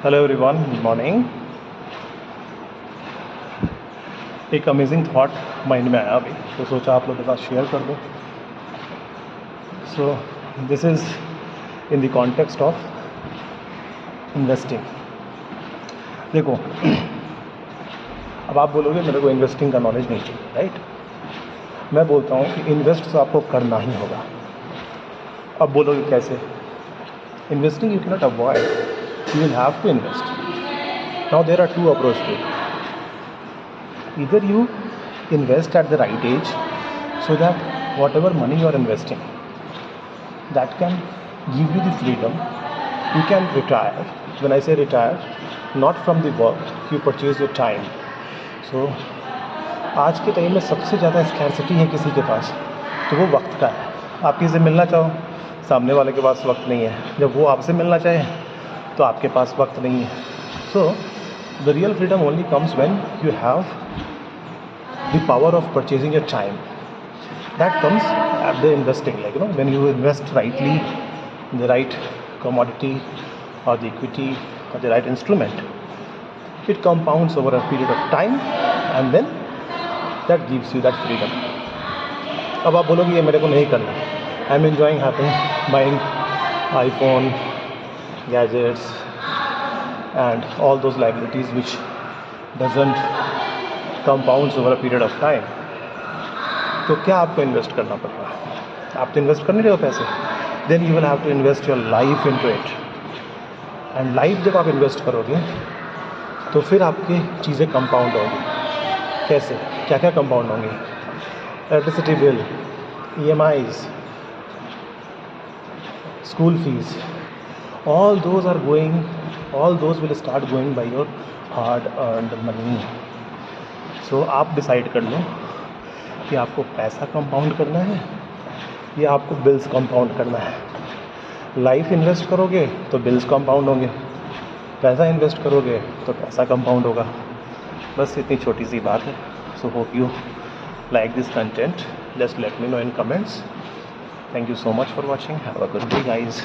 Hello everyone, good morning. एक amazing thought mind में आया अभी, तो सोचा आप लोगों के साथ शेयर कर दूं। So this is in the context of investing. देखो, अब आप बोलोगे मेरे को इन्वेस्टिंग का नॉलेज नहीं चाहिए, राइट? मैं बोलता हूँ कि इन्वेस्ट तो आपको करना ही होगा। अब बोलोगे कैसे? Investing you cannot avoid, you will have to invest. Now there are two approaches to it. Either you invest at the right age so that whatever money you are investing, that can give you the freedom. You can retire. When I say retire, not from the work, you purchase your time. So आज के time में सबसे ज़्यादा scarcity है किसी के पास, तो वो वक्त का है। आप किसी से मिलना चाहो, सामने वाले के पास वक्त नहीं है। जब वो आपसे मिलना चाहे तो आपके पास वक्त नहीं है। So the real freedom only comes when you have the power of purchasing your time. That comes at the investing, like when you invest rightly in the right commodity or the equity or the right instrument, it compounds over a period of time and then that gives you that freedom. अब आप बोलोगे ये मेरे को नहीं करना, I am enjoying having buying iPhone, gadgets and all those liabilities which doesn't compounds over a period of time, तो क्या आपको इन्वेस्ट करना पड़ेगा? आप तो इन्वेस्ट कर नहीं रहे हो पैसे, then you will have to invest your life into it. And life जब आप इन्वेस्ट करोगे तो फिर आपकी चीज़ें कंपाउंड होंगी। कैसे? क्या क्या कंपाउंड होंगी? Electricity bill, EMIs, school fees, all those will start going by your hard earned money. So आप डिसाइड कर लो कि आपको पैसा कंपाउंड करना है या आपको बिल्स कंपाउंड करना है। लाइफ इन्वेस्ट करोगे तो बिल्स कंपाउंड होंगे, पैसा इन्वेस्ट करोगे तो पैसा कंपाउंड होगा। बस इतनी छोटी सी बात है। So hope you like this content. Just let me know in comments. Thank you so much for watching. Have a good day, guys.